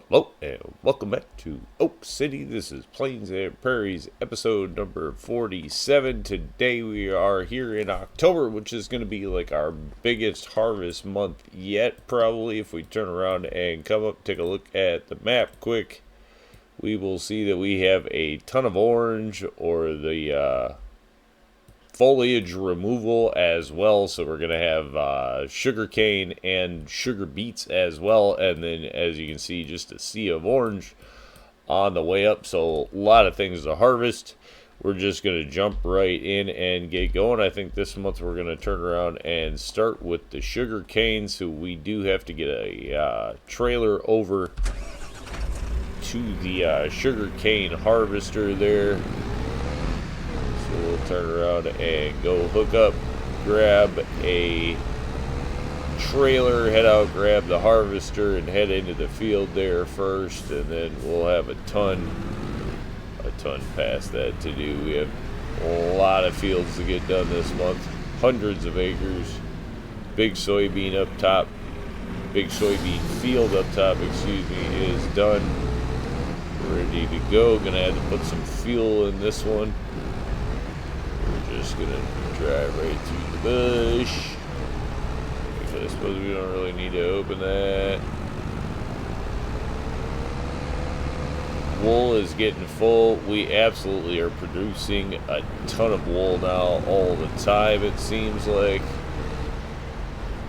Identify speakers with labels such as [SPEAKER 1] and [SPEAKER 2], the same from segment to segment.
[SPEAKER 1] Hello and welcome back to Oak City. This is Plains and Prairies episode number 47. Today we are here in October, which is going to be like our biggest harvest month yet, probably. If we turn around and come up, take a look at the map quick, we will see that we have a ton of orange, or the foliage removal as well. So we're going to have sugar cane and sugar beets as well. And then, as you can see, just a sea of orange on the way up. So a lot of things to harvest. We're just going to jump right in and get going. I think this month we're going to turn around and start with the sugar cane. So we do have to get a trailer over to the sugar cane harvester there. So we'll turn around and go hook up, grab a trailer, head out, grab the harvester, and head into the field there first, and then we'll have a ton past that to do. We have a lot of fields to get done this month, hundreds of acres. Big soybean up top, big soybean field up top, excuse me, is done. Ready to go. Gonna have to put some fuel in this one. We're just gonna drive right through the bush. I suppose we don't really need to open that. Wool is getting full. We absolutely are producing a ton of wool now all the time, it seems like.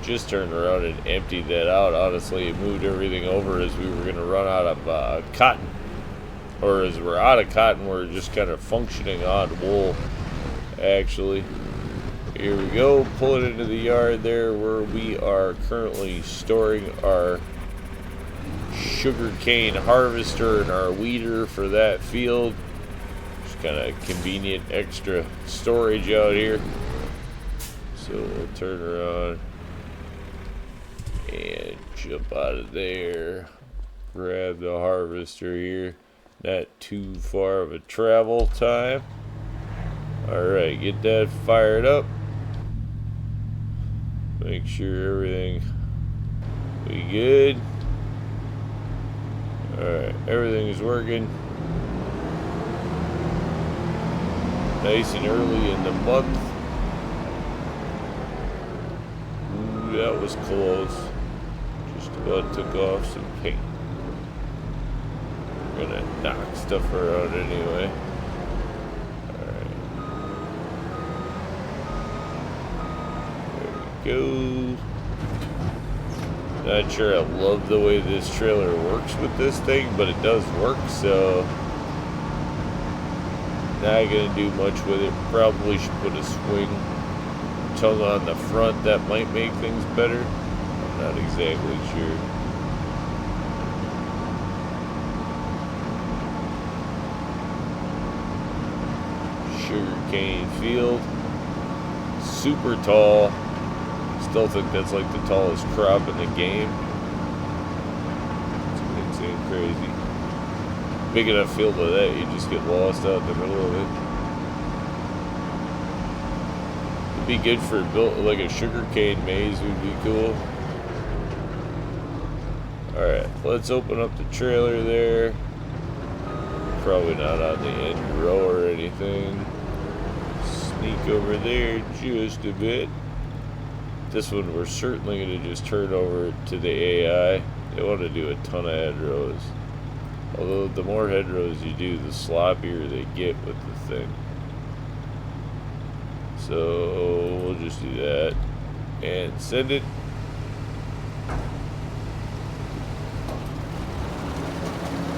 [SPEAKER 1] Just turned around and emptied that out. Honestly, it moved everything over as we were going to run out of cotton. Or as we're out of cotton, we're just kind of functioning on wool, actually. Here we go, pull it into the yard there where we are currently storing our sugar cane harvester and our weeder for that field. Just kind of convenient extra storage out here. So we'll turn around and jump out of there. Grab the harvester here. Not too far of a travel time. Alright, get that fired up. Make sure everything be good. Alright, everything is working. Nice and early in the month. Ooh, that was close. Just about took off some paint. We're gonna knock stuff around anyway. Go. Not sure I love the way this trailer works with this thing, but it does work, so not gonna do much with it. Probably should put a swing tongue on the front. That might make things better. I'm not exactly sure. Sugarcane field, super tall. Still think that's like the tallest crop in the game. It's insane crazy. Big enough field like that, you just get lost out in the middle of it. It'd be good for like a sugarcane maze would be cool. Alright, let's open up the trailer there. Probably not on the end row or anything. Sneak over there just a bit. This one we're certainly going to just turn over to the AI. They want to do a ton of hedgerows. Although the more hedgerows you do, the sloppier they get with the thing. So we'll just do that and send it.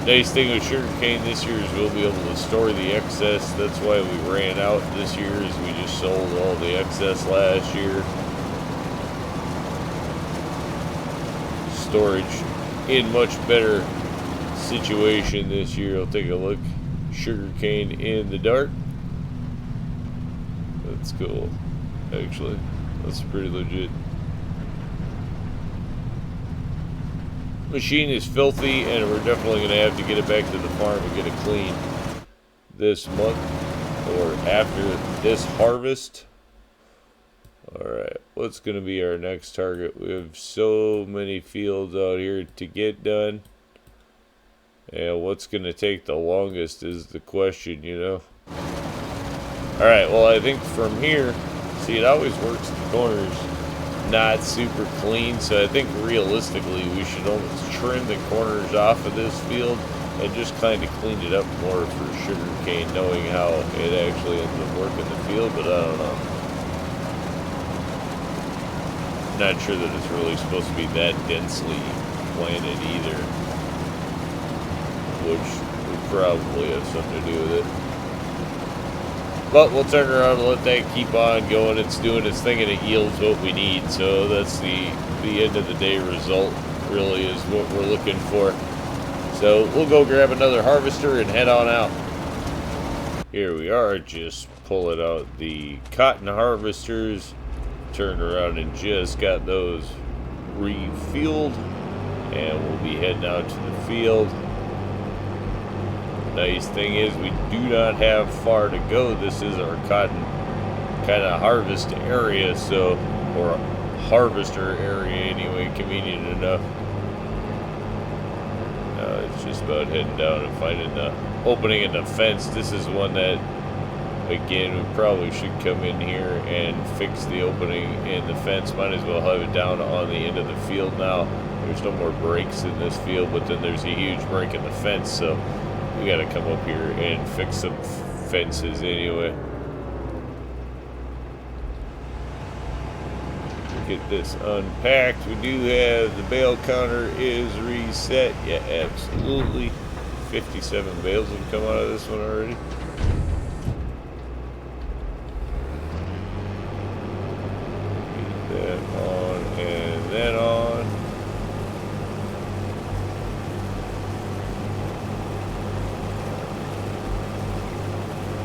[SPEAKER 1] Nice thing with sugarcane this year is we'll be able to store the excess. That's why we ran out this year, is we just sold all the excess last year. Storage in much better situation this year. I'll take a look. Sugarcane in the dark. That's cool, actually. That's pretty legit. Machine is filthy, and we're definitely going to have to get it back to the farm and get it clean this month or after this harvest. Alright, what's going to be our next target? We have so many fields out here to get done. And what's going to take the longest is the question, you know. Alright, well, I think from here, see, it always works the corners not super clean, so I think realistically we should almost trim the corners off of this field and just kind of clean it up more for sugarcane, knowing how it actually ends up working the field, but I don't know. Not sure that it's really supposed to be that densely planted either, which would probably have something to do with it. But we'll turn around and let that keep on going. It's doing its thing and it yields what we need. So that's the end of the day result, really, is what we're looking for. So we'll go grab another harvester and head on out. Here we are, just pulling out the cotton harvesters. Turned around and just got those refueled. And we'll be heading out to the field. Nice thing is we do not have far to go. This is our cotton kind of harvest area, so, or harvester area anyway, convenient enough. It's just about heading down and finding the opening in the fence. This is one that, again, we probably should come in here and fix the opening in the fence. Might as well have it down on the end of the field now. There's no more breaks in this field, but then there's a huge break in the fence, so we gotta come up here and fix some fences anyway. Get this unpacked. We do have the bale counter is reset. Yeah, absolutely. 57 bales have come out of this one already. Get that on and then on.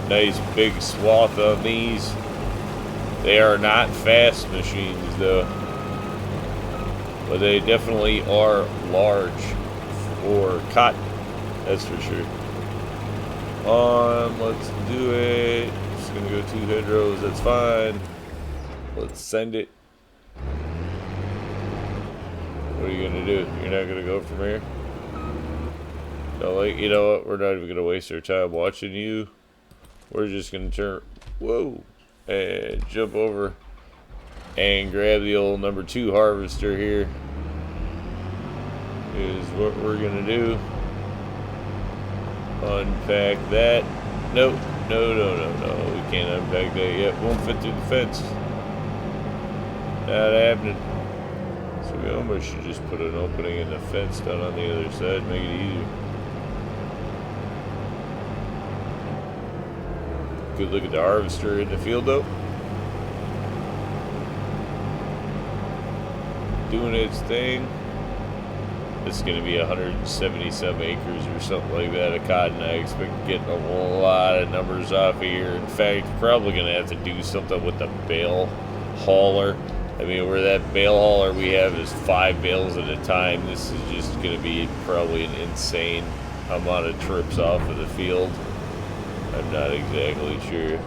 [SPEAKER 1] Nice big swath on these. They are not fast machines though, but they definitely are large for cotton, that's for sure. Let's do it. Just gonna go 2 hedgerows, that's fine. Let's send it. What are you gonna do? You're not gonna go from here? No, like, you know what? We're not even gonna waste our time watching you. We're just gonna turn, whoa, and jump over and grab the old number 2 harvester here. Is what we're gonna do. Unpack that. Nope, no, we can't unpack that yet. Won't fit through the fence. Not happening. So we almost should just put an opening in the fence down on the other side, make it easier. Good look at the harvester in the field though. Doing its thing. It's going to be 177 acres or something like that of cotton. I expect getting a lot of numbers off here. In fact, probably going to have to do something with the bale hauler. I mean, where that bale hauler we have is 5 bales at a time. This is just going to be probably an insane amount of trips off of the field. I'm not exactly sure.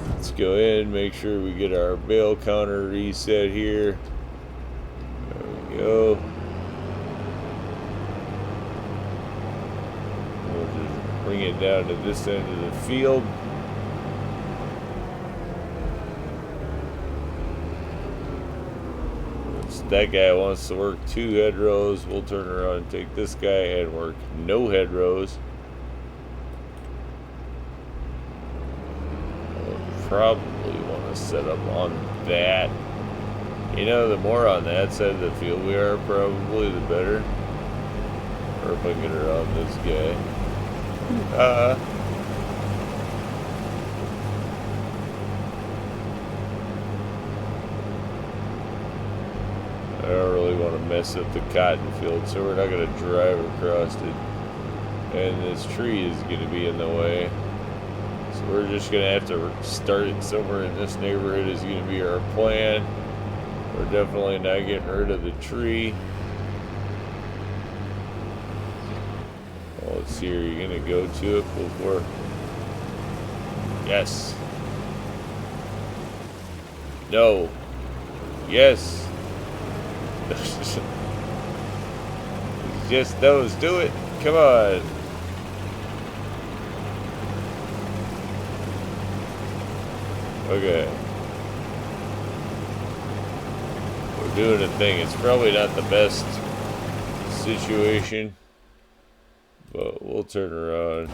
[SPEAKER 1] Let's go in, make sure we get our bale counter reset here. There we go. We'll just bring it down to this end of the field. That guy wants to work 2 hedgerows. We'll turn around and take this guy and work no hedgerows. Probably want to set up on that. You know, the more on that side of the field we are, probably the better. Or if I can get around this guy. I don't really want to mess up the cotton field, so we're not going to drive across it. And this tree is going to be in the way. So we're just going to have to start it somewhere in this neighborhood is going to be our plan. We're definitely not getting rid of the tree. Well, let's see, are you going to go to it before? Yes. No. Yes. Just those, do it. Come on. Okay. We're doing a thing. It's probably not the best situation, but we'll turn around.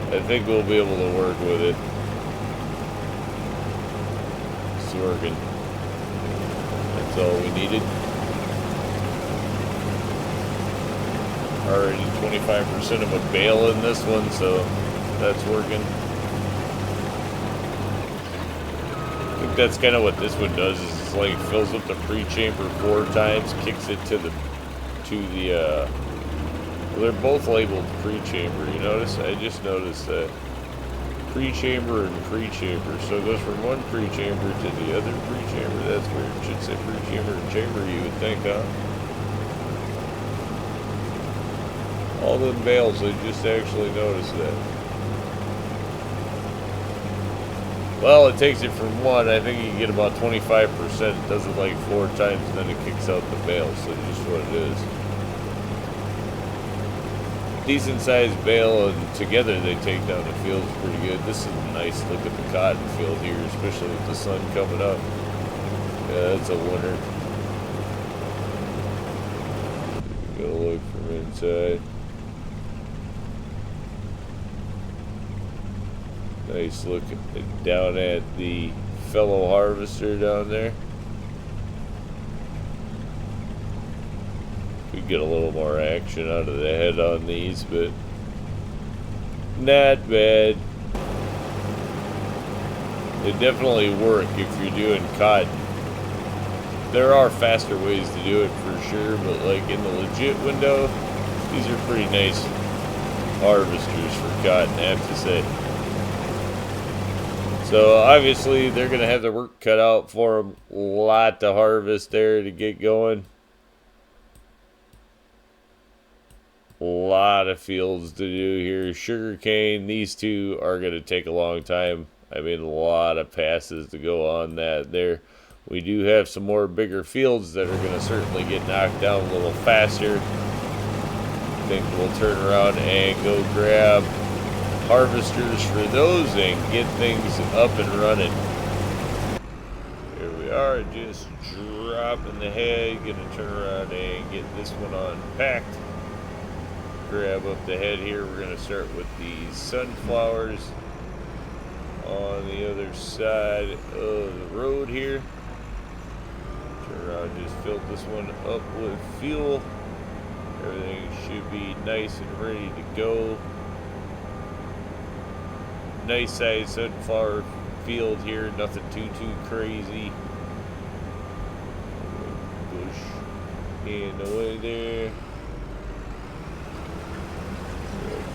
[SPEAKER 1] I think we'll be able to work with it. It's working. That's all we needed. Already 25% of a bale in this one, so that's working. I think that's kind of what this one does, is it's like fills up the pre-chamber 4 times, kicks it to the well, they're both labeled pre-chamber, you notice? I just noticed that. Pre-chamber and pre-chamber. So it goes from one pre-chamber to the other pre-chamber. That's weird. It should say pre-chamber and chamber, you would think, huh? All them bales, I just actually noticed that. Well, it takes it from 1. I think you can get about 25%. It does it like 4 times, and then it kicks out the bale. So just what it is. Decent sized bale, and together they take down the fields pretty good. This is a nice look at the cotton field here, especially with the sun coming up. Yeah, that's a winner. Gotta look from inside. Nice look down at the fellow harvester down there. We get a little more action out of the head on these, but not bad. They definitely work if you're doing cotton. There are faster ways to do it for sure, but like in the legit window, these are pretty nice harvesters for cotton, I have to say. So obviously they're going to have the work cut out for them. A lot to harvest there to get going. A lot of fields to do here. Sugarcane, these two are going to take a long time. I mean, a lot of passes to go on that there. We do have some more bigger fields that are going to certainly get knocked down a little faster. I think we'll turn around and go grab harvesters for those and get things up and running. Here we are, just dropping the head. Gonna turn around and get this one unpacked. Grab up the head here. We're going to start with the sunflowers on the other side of the road here. Turn around, just fill this one up with fuel. Everything should be nice and ready to go. Nice size sunflower field here, nothing too crazy. Bush in the way there.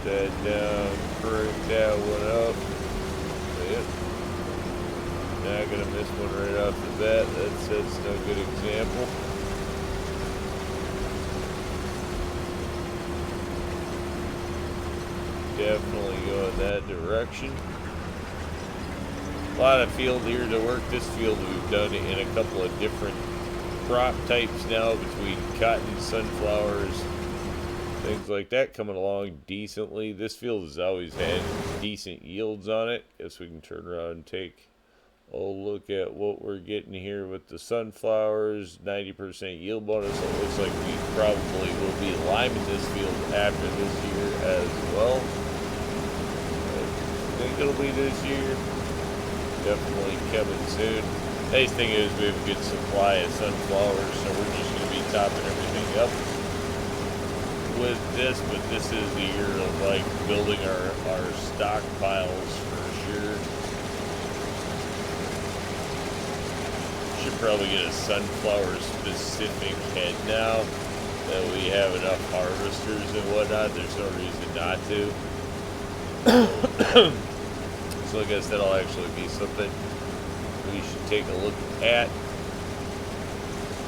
[SPEAKER 1] That down, break that one up. Yep. Not gonna miss one right off the bat. That sets no good example. Definitely go in that direction. A lot of field here to work. This field we've done in a couple of different crop types now, between cotton, sunflowers, things like that, coming along decently. This field has always had decent yields on it. Guess we can turn around and take a look at what we're getting here with the sunflowers. 90% yield bonus. So it looks like we probably will be liming this field after this year as well. I think it'll be this year. Definitely coming soon. Nice thing is we have a good supply of sunflowers, so we're just going to be topping everything up with this, but this is the year of like building our stockpiles for sure. Should probably get a sunflower specific head now that we have enough harvesters and whatnot. There's no reason not to. So I guess that'll actually be something we should take a look at.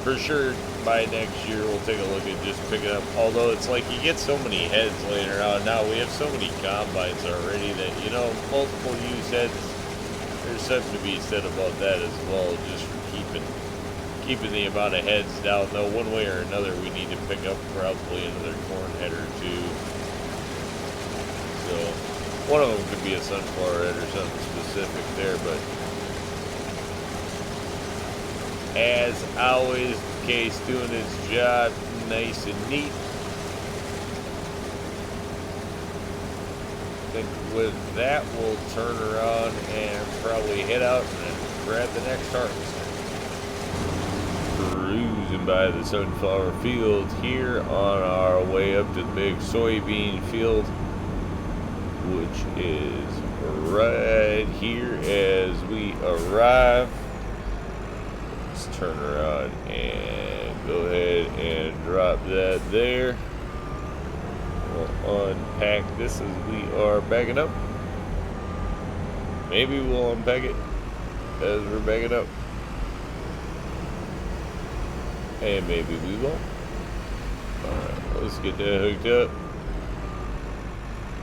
[SPEAKER 1] For sure, by next year, we'll take a look at just picking up. Although it's like you get so many heads laying around now. We have so many combines already that, you know, multiple use heads. There's something to be said about that as well, just for keeping the amount of heads down, though. One way or another, we need to pick up probably another corn head or two. So one of them could be a sunflower head or something specific there, but as always, the case doing its job nice and neat. I think with that, we'll turn around and probably head out and grab the next harvest. Cruising by the sunflower field here on our way up to the big soybean field, which is right here as we arrive. Let's turn around and go ahead and drop that there. We'll unpack this as we are backing up. Maybe we'll unpack it as we're backing up. And maybe we won't. Alright, let's get that hooked up.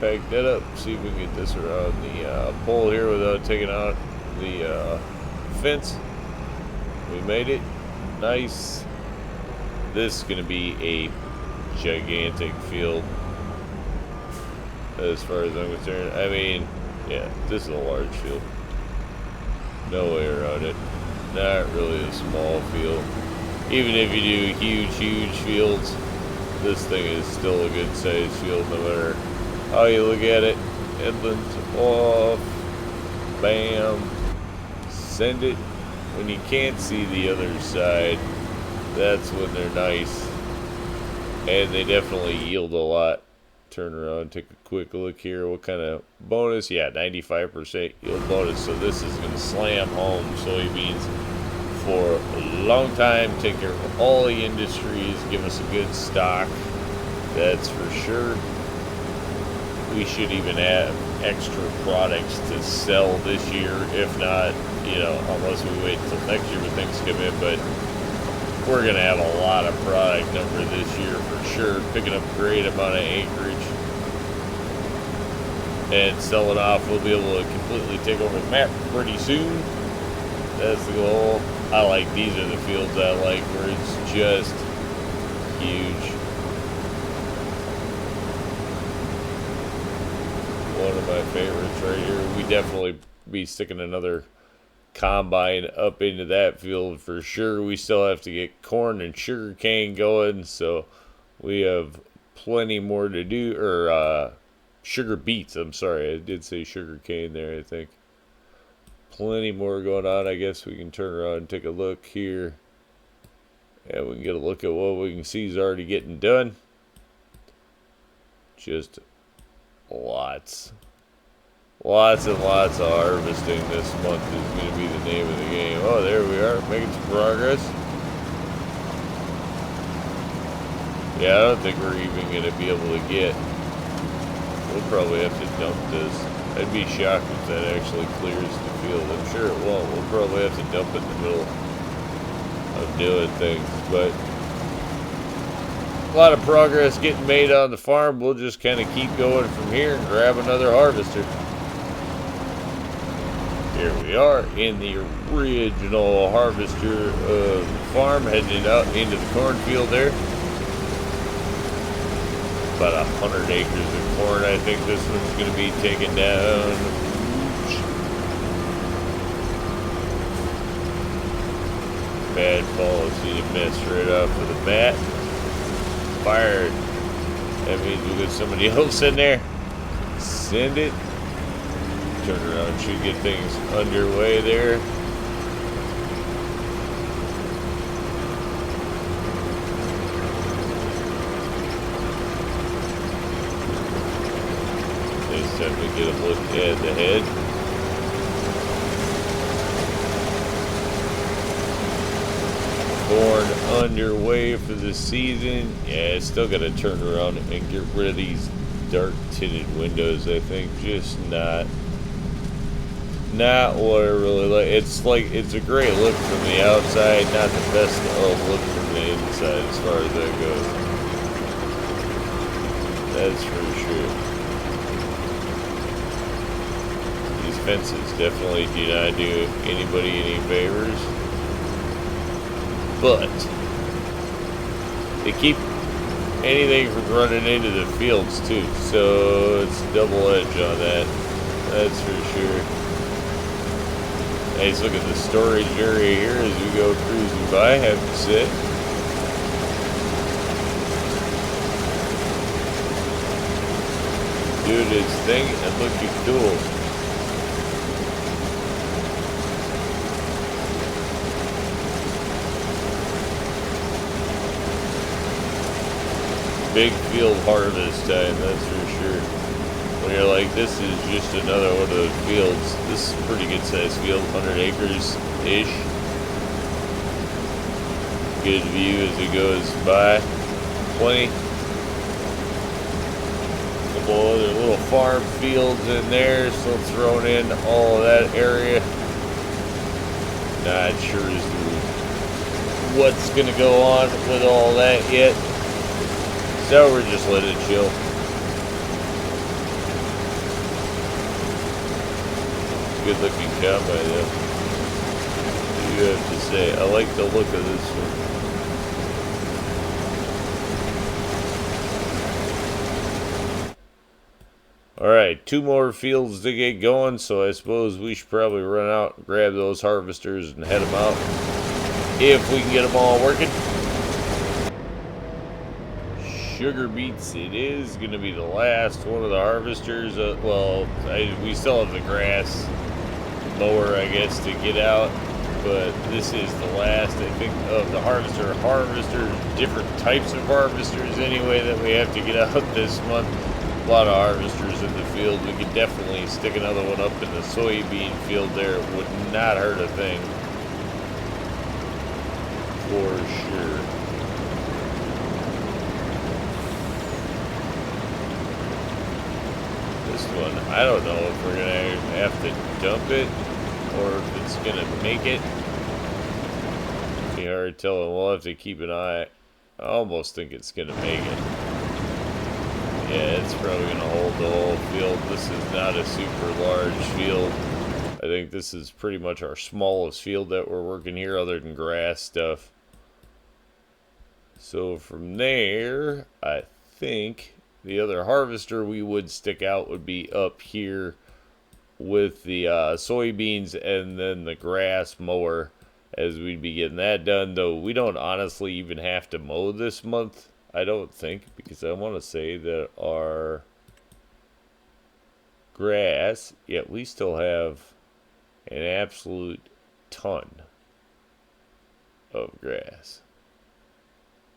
[SPEAKER 1] Pack that up. See if we can get this around the pole here without taking out the fence. We made it. Nice. This is going to be a gigantic field as far as I'm concerned. I mean, yeah, this is a large field. No way around it. Not really a small field. Even if you do huge fields, this thing is still a good sized field no matter how you look at it. Headlands off. Bam. Send it. When you can't see the other side, that's when they're nice. And they definitely yield a lot. Turn around, take a quick look here. What kind of bonus? Yeah, 95% yield bonus. So this is going to slam home soybeans for a long time. Take care of all the industries. Give us a good stock. That's for sure. We should even have extra products to sell this year. If not, you know, unless we wait until next year when things come in. But we're going to have a lot of product number this year for sure. Picking up a great amount of acreage. And selling off, we'll be able to completely take over the map pretty soon. That's the goal. I like, these are the fields I like, where it's just huge. One of my favorites right here. We definitely be sticking another combine up into that field for sure. We still have to get corn and sugar cane going, so we have plenty more to do. Or sugar beets, I'm sorry, I did say sugar cane there, I think. Plenty more going on. I guess we can turn around and take a look here, and we can get a look at what we can see is already getting done. Just lots and lots of harvesting this month is going to be the name of the game. Oh, there we are, making some progress. Yeah, I don't think we're even going to be able to get, we'll probably have to dump this. I'd be shocked if that actually clears the field. I'm sure it won't. We'll probably have to dump it in the middle of doing things, but a lot of progress getting made on the farm. We'll just kind of keep going from here and grab another harvester. Here we are in the original harvester of the farm, heading out into the cornfield there. About 100 acres of corn. I think this one's going to be taken down. Bad policy to mess right off of the bat. Fired. That means we'll get somebody else in there. Send it. Turn around, should get things underway there. This time we get a look at the head. Corn underway for the season. Yeah, it's still got to turn around and get rid of these dark tinted windows. I think just not what I really like. It's a great look from the outside, not the best look from the inside as far as that goes. That's for sure. These fences definitely do not do anybody any favors. but they keep anything from running into the fields too, so it's a double edge on that. That's for sure. Nice look at the storage area here as we go cruising by, I have to say. Doing its thing and looking cool. Big field harvest time, that's for sure. When you're like, this is just another one of those fields. This is a pretty good sized field, 100 acres-ish. Good view as it goes by. Plenty. A couple other little farm fields in there, still thrown in all of that area. Not sure as to what's gonna go on with all that yet. So we're just letting it chill. Good looking combine though. What do you have to say? I like the look of this one. Alright, 2 more fields to get going, so I suppose we should probably run out and grab those harvesters and head them out. If we can get them all working. Sugar beets, it is going to be the last one of the harvesters. We still have the grass mower, I guess, to get out, but this is the last, I think, of the harvesters, different types of harvesters anyway, that we have to get out this month. A lot of harvesters in the field. We could definitely stick another one up in the soybean field there. It would not hurt a thing, for sure. This one, I don't know if we're gonna have to dump it or if it's gonna make it. Be hard telling. We'll have to keep an eye. I almost think it's gonna make it. Yeah, it's probably gonna hold the whole field. This is not a super large field. I think this is pretty much our smallest field that we're working here, other than grass stuff. So from there, I think the other harvester we would stick out would be up here with the soybeans and then the grass mower, as we'd be getting that done. Though we don't honestly even have to mow this month, I don't think, because I want to say that our grass, yeah, we still have an absolute ton of grass.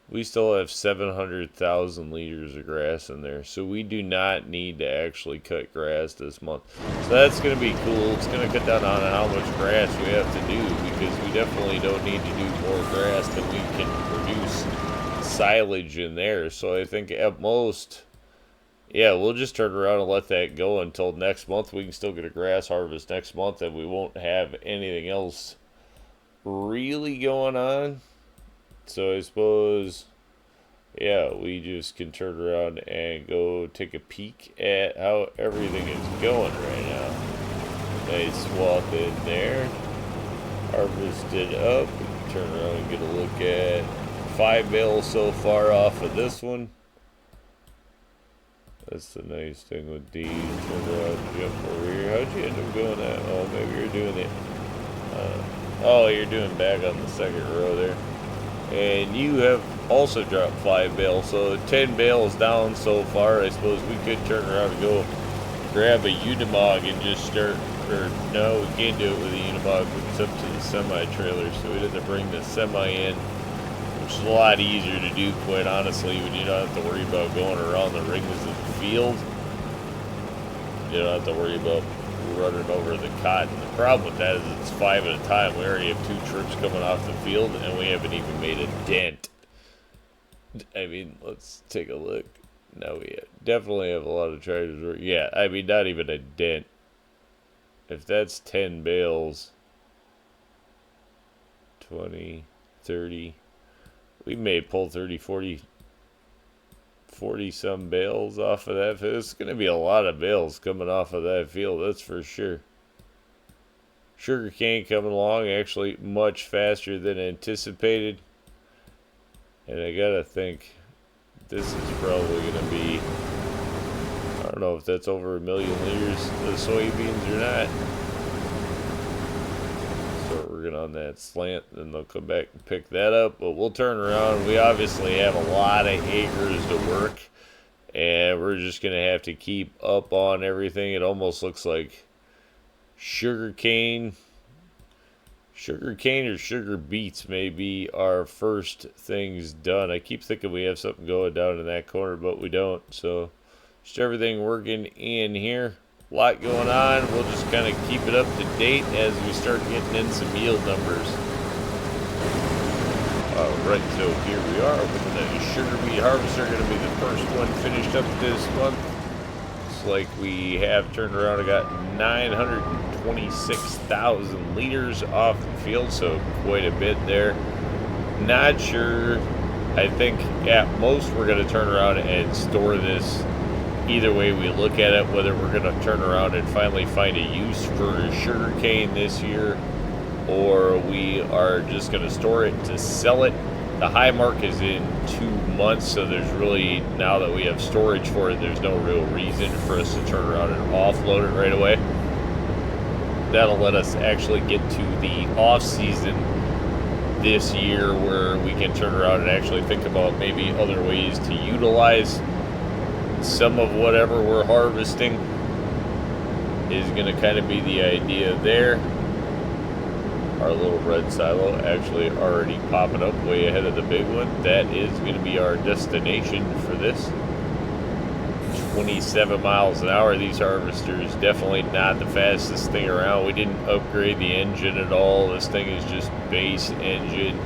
[SPEAKER 1] We still have 700,000 liters of grass in there, so we do not need to actually cut grass this month. So that's going to be cool. It's going to cut down on how much grass we have to do, because we definitely don't need to do more grass than we can produce silage in there. So I think at most, yeah, we'll just turn around and let that go until next month. We can still get a grass harvest next month, and we won't have anything else really going on. So I suppose, yeah, we just can turn around and go take a peek at how everything is going right now. Nice swath in there. Harvested up. We can turn around and get a look at 5 bales so far off of this one. That's the nice thing with these. Turn around, jump over here. How'd you end up doing that? Oh, maybe you're doing it. Oh, you're doing back on the second row there. And you have also dropped 5 bales, so 10 bales down so far. I suppose we could turn around and go grab a Unimog and just start, or no, we can't do it with a Unimog. It's up to the semi-trailer, so we'd have to bring the semi in, which is a lot easier to do, quite honestly, when you don't have to worry about going around the rings of the field. You don't have to worry about running over the cotton. The problem with that is it's 5 at a time. We already have 2 trips coming off the field, and we haven't even made a dent. I mean, let's take a look. No, we definitely have a lot of tractors. Yeah, I mean, not even a dent. If that's 10 bales, 20, 30, we may pull 30, 40 some bales off of that. It's going to be a lot of bales coming off of that field, that's for sure. Sugar cane coming along actually much faster than anticipated. And I gotta think this is probably gonna be, I don't know if that's over 1,000,000 liters of soybeans or not. Start working on that slant, then they'll come back and pick that up. But we'll turn around. We obviously have a lot of acres to work, and we're just gonna have to keep up on everything. It almost looks like sugarcane or sugar beets may be our first things done. I keep thinking we have something going down in that corner, but we don't. So just everything working in here. A lot going on. We'll just kind of keep it up to date as we start getting in some yield numbers. Alright, so here we are with the sugar beet harvester. Going to be the first one finished up this month. Looks like we have turned around and got 926,000 liters off the field, so quite a bit there. Not sure. I think at most we're going to turn around and store this. Either way we look at it, whether we're going to turn around and finally find a use for sugarcane this year, or we are just going to store it to sell it. The high mark is in 2 months, so there's really, now that we have storage for it, there's no real reason for us to turn around and offload it right away. That'll let us actually get to the off season this year where we can turn around and actually think about maybe other ways to utilize some of whatever we're harvesting. Is going to kind of be the idea there. Our little red silo actually already popping up way ahead of the big one. That is going to be our destination for this. 27 miles an hour. These harvesters definitely not the fastest thing around. We didn't upgrade the engine at all. This thing is just base engine.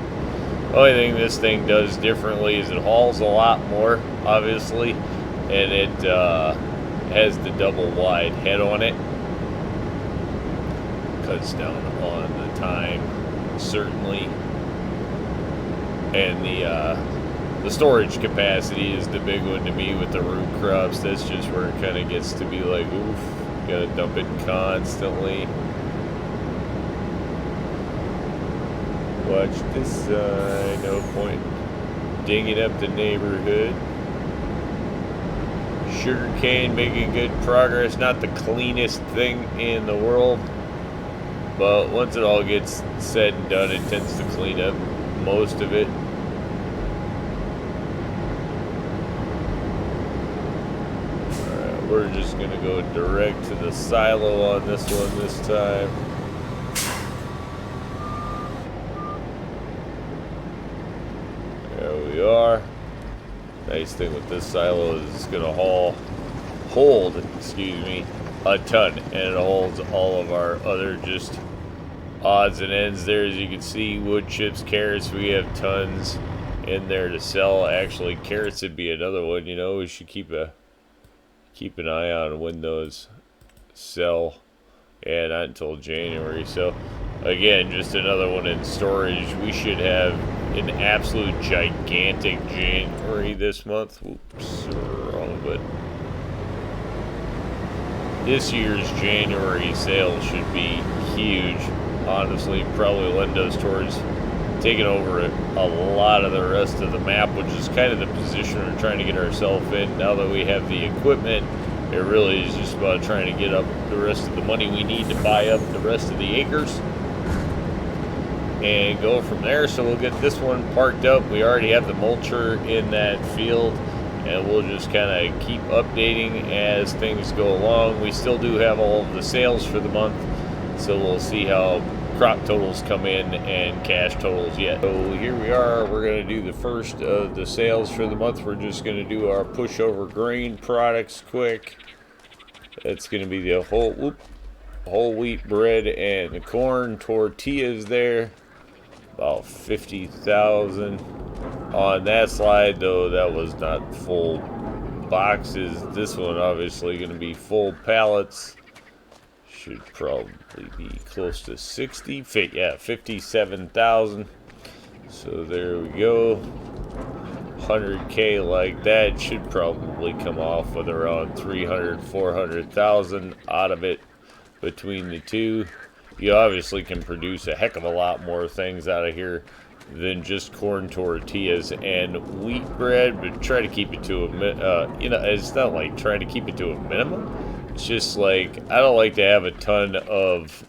[SPEAKER 1] Only thing this thing does differently is it hauls a lot more, obviously, and it has the double wide head on it. Cuts down on the time, certainly, and the storage capacity is the big one to me with the root crops. That's just where it kind of gets to be like, oof, gotta dump it constantly. Watch this side, no point dinging up the neighborhood. Sugarcane making good progress, not the cleanest thing in the world, but once it all gets said and done, it tends to clean up most of it. Alright, we're just going to go direct to the silo on this one this time. There we are. Nice thing with this silo is it's going to hold a ton, and it holds all of our other just odds and ends there. As you can see, wood chips, carrots, we have tons in there to sell. Actually, carrots would be another one, you know, we should keep an eye on when those sell. Yeah, not until January. So again, just another one in storage. We should have an absolute gigantic January this month. Oops, wrong, but this year's January sales should be huge. Honestly, probably lend us towards taking over a lot of the rest of the map, which is kind of the position we're trying to get ourselves in. Now that we have the equipment, it really is just about trying to get up the rest of the money we need to buy up the rest of the acres and go from there. So we'll get this one parked up. We already have the mulcher in that field, and we'll just kind of keep updating as things go along. We still do have all of the sales for the month, so we'll see how crop totals come in and cash totals yet. So here we are. We're going to do the first of the sales for the month. We're just going to do our pushover grain products quick. That's going to be the whole wheat bread and the corn tortillas there. About 50,000 on that slide, though that was not full boxes. This one obviously going to be full pallets. Should probably be close to 60. Yeah, 57,000. So there we go. 100K like that should probably come off with around 300, 400,000 out of it between the two. You obviously can produce a heck of a lot more things out of here than just corn tortillas and wheat bread, but try to keep it to it's not like trying to keep it to a minimum. It's just like, I don't like to have a ton of,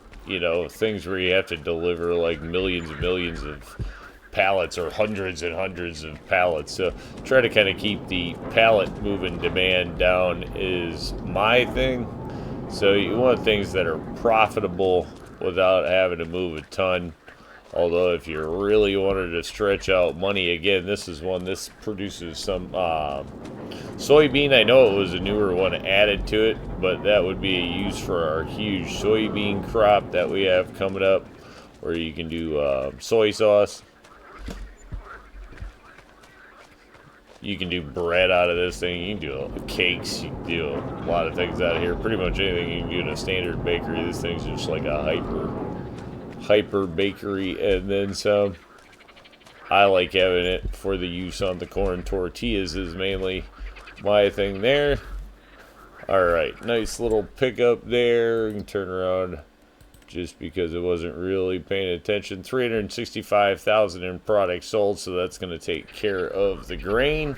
[SPEAKER 1] things where you have to deliver like millions and millions of pallets or hundreds and hundreds of pallets. So try to kind of keep the pallet moving demand down is my thing. So you want things that are profitable without having to move a ton. Although if you really wanted to stretch out money, again, this produces some soybean. I know it was a newer one added to it, but that would be a use for our huge soybean crop that we have coming up, where you can do soy sauce. You can do bread out of this thing. You can do cakes. You can do a lot of things out of here. Pretty much anything you can do in a standard bakery. This thing's just like a hyper bakery, and then some. I like having it for the use on the corn tortillas is mainly my thing there. Alright, nice little pickup there. You can turn around just because it wasn't really paying attention. 365,000 in products sold, so that's going to take care of the grain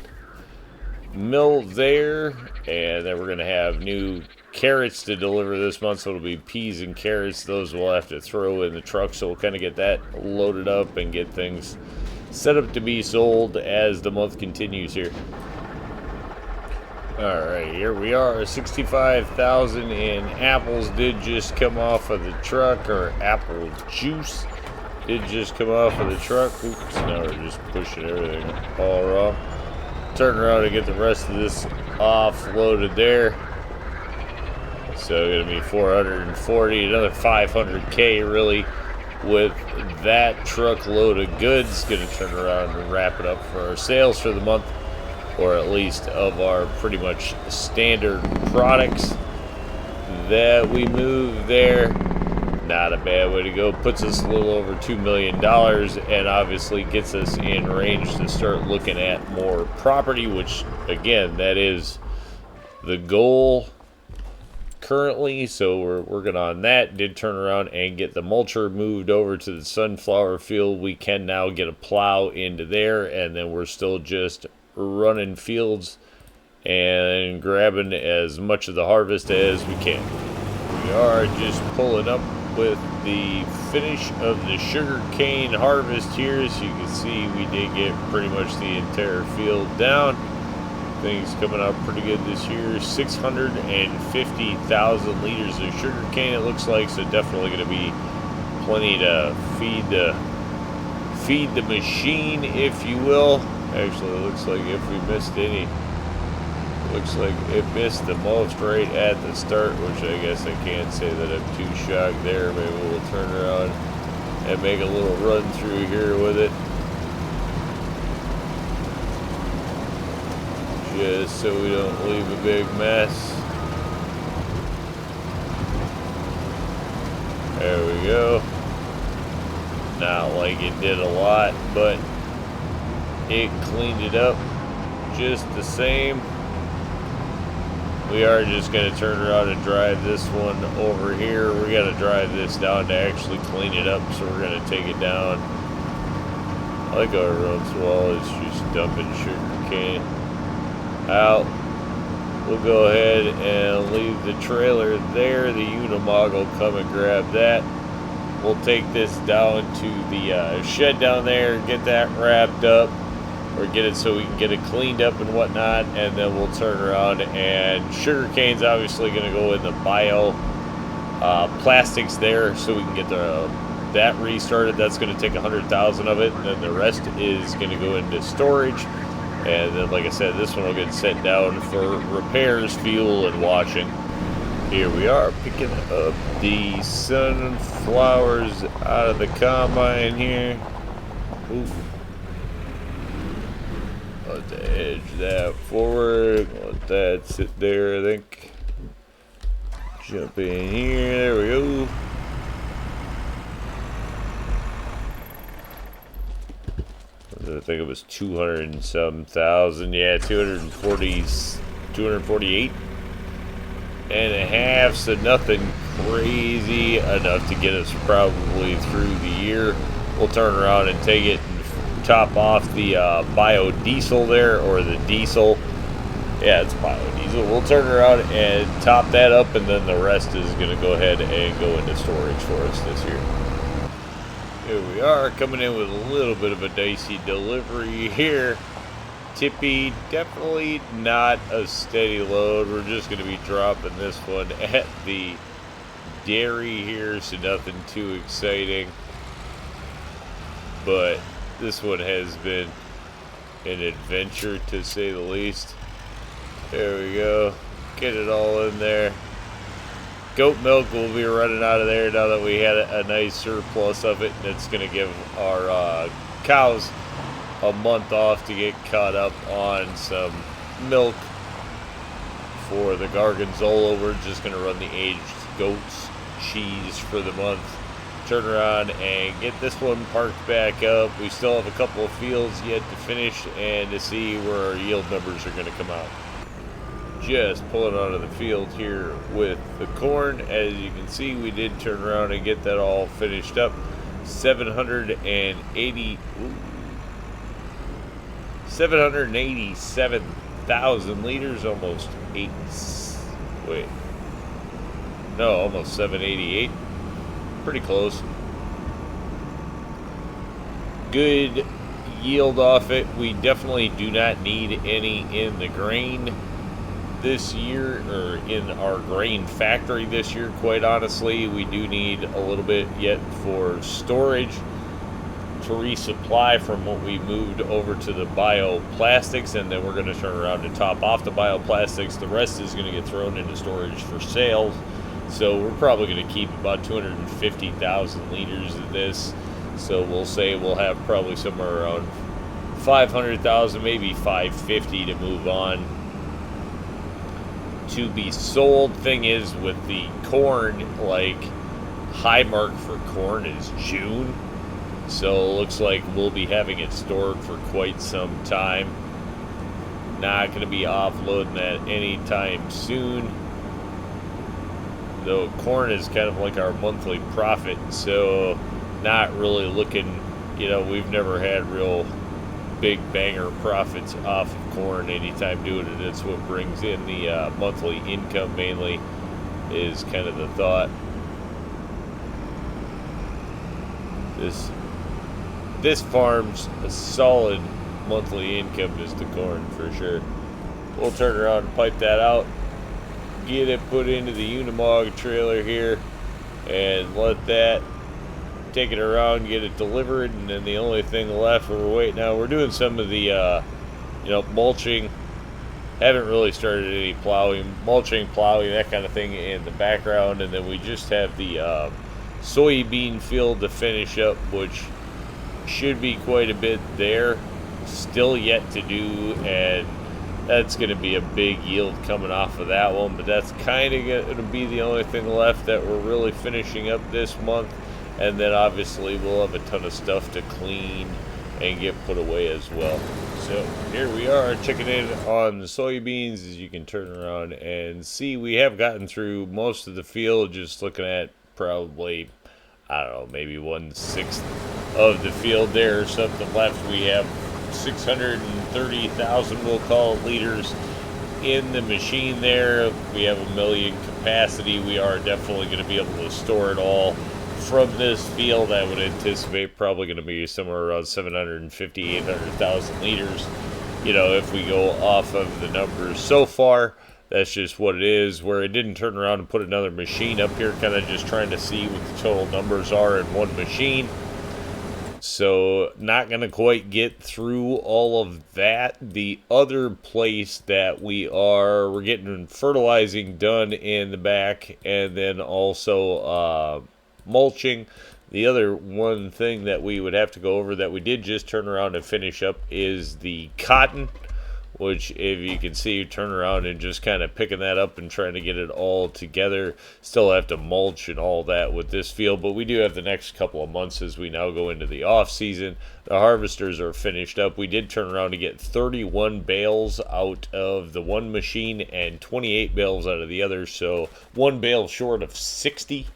[SPEAKER 1] mill there. And then we're going to have new carrots to deliver this month, so it'll be peas and carrots. Those we'll have to throw in the truck, so we'll kind of get that loaded up and get things set up to be sold as the month continues here. Alright, here we are. 65,000 in apples did just come off of the truck, or apple juice did just come off of the truck. Oops, now we're just pushing everything all wrong. Turn around and get the rest of this offloaded there. So going to be 440, another 500K really with that truckload of goods. Going to turn around and wrap it up for our sales for the month, or at least of our pretty much standard products that we move there. Not a bad way to go. Puts us a little over $2 million, and obviously gets us in range to start looking at more property, which again, that is the goal currently. So we're working on that. Did turn around and get the mulcher moved over to the sunflower field. We can now get a plow into there, and then we're still just running fields and grabbing as much of the harvest as we can. We are just pulling up with the finish of the sugar cane harvest here. As you can see, we did get pretty much the entire field down. Things coming out pretty good this year. 650,000 liters of sugar cane, it looks like, so definitely going to be plenty to feed the machine, if you will. Actually, it looks like if we missed any, looks like it missed the most right at the start, which I guess I can't say that I'm too shocked there. Maybe we'll turn around and make a little run through here with it, just so we don't leave a big mess. There we go. Not like it did a lot, but it cleaned it up just the same. We are just going to turn around and drive this one over here. We got to drive this down to actually clean it up, so we're going to take it down. I like how it runs well. It's just dumping sugar cane out. We'll go ahead and leave the trailer there. The Unimog will come and grab that. We'll take this down to the shed down there, get that wrapped up, or get it so we can get it cleaned up and whatnot, and then we'll turn around, and sugar cane's obviously going to go in the bio plastics there, so we can get that restarted. That's going to take 100,000 of it, and then the rest is going to go into storage. And then, like I said, this one will get sent down for repairs, fuel, and washing. Here we are picking up the sunflowers out of the combine here. Ooh. Let to edge that forward. Let that sit there, I think. Jump in here. There we go. I think it was 200 and some thousand. Yeah, 248 and a half. So nothing crazy enough to get us probably through the year. We'll turn around and take it top off the biodiesel there, or the diesel. Yeah, it's biodiesel. We'll turn around and top that up, and then the rest is going to go ahead and go into storage for us this year. Here we are, coming in with a little bit of a dicey delivery here. Tippy, definitely not a steady load. We're just going to be dropping this one at the dairy here, so nothing too exciting. But this one has been an adventure, to say the least. There we go. Get it all in there. Goat milk will be running out of there now that we had a nice surplus of it, and it's going to give our cows a month off to get caught up on some milk for the Gorgonzola. We're just going to run the aged goat's cheese for the month. Turn around and get this one parked back up. We still have a couple of fields yet to finish and to see where our yield numbers are going to come out. Just pulling out of the field here with the corn. As you can see, we did turn around and get that all finished up. 787,000 liters, almost almost 788. Pretty close. Good yield off it. We definitely do not need any in the grain this year, or in our grain factory this year, quite honestly. We do need a little bit yet for storage to resupply from what we moved over to the bioplastics, and then we're going to turn around and top off the bioplastics. The rest is going to get thrown into storage for sales. So we're probably going to keep about 250,000 liters of this. So we'll say we'll have probably somewhere around 500,000, maybe 550 to move on to be sold. Thing is, with the corn, like, high mark for corn is June. So it looks like we'll be having it stored for quite some time. Not going to be offloading that anytime soon. Though corn is kind of like our monthly profit, so not really looking, we've never had real big banger profits off of corn anytime doing it. It's what brings in the monthly income mainly, is kind of the thought. This farm's a solid monthly income is the corn for sure. We'll turn around and pipe that out, get it put into the Unimog trailer here, and let that take it around, get it delivered, and then the only thing left we're waiting now. We're doing some of the mulching. Haven't really started any plowing, plowing, that kind of thing in the background, and then we just have the soybean field to finish up, which should be quite a bit there still yet to do, and that's going to be a big yield coming off of that one. But that's kind of going to be the only thing left that we're really finishing up this month. And then obviously we'll have a ton of stuff to clean and get put away as well. So here we are checking in on the soybeans. As you can turn around and see, we have gotten through most of the field. Just looking at probably, I don't know, maybe 1/6 of the field there or something left. We have 630,000, we'll call it, liters in the machine there. We have 1 million capacity. We are definitely going to be able to store it all from this field. I would anticipate probably going to be somewhere around 750, 800,000 liters. If we go off of the numbers so far, that's just what it is. Where it didn't turn around and put another machine up here, kind of just trying to see what the total numbers are in one machine. So not going to quite get through all of that. The other place that we're getting fertilizing done in the back, and then also mulching. The other one thing that we would have to go over that we did just turn around and finish up is the cotton, which, if you can see, turn around and just kind of picking that up and trying to get it all together. Still have to mulch and all that with this field, but we do have the next couple of months as we now go into the off season. The harvesters are finished up. We did turn around to get 31 bales out of the one machine and 28 bales out of the other, so one bale short of 60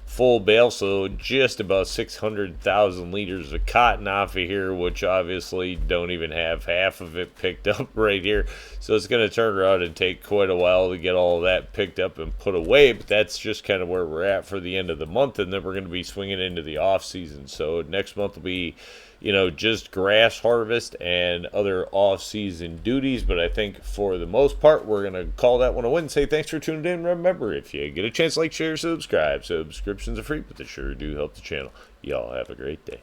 [SPEAKER 1] full bale, so just about 600,000 liters of cotton off of here, which obviously don't even have half of it picked up right here. So it's going to turn around and take quite a while to get all of that picked up and put away, but that's just kind of where we're at for the end of the month, and then we're going to be swinging into the off season. So next month will be, just grass harvest and other off-season duties. But I think for the most part, we're going to call that one a win. Say thanks for tuning in. Remember, if you get a chance, like, share, subscribe. Subscriptions are free, but they sure do help the channel. Y'all have a great day.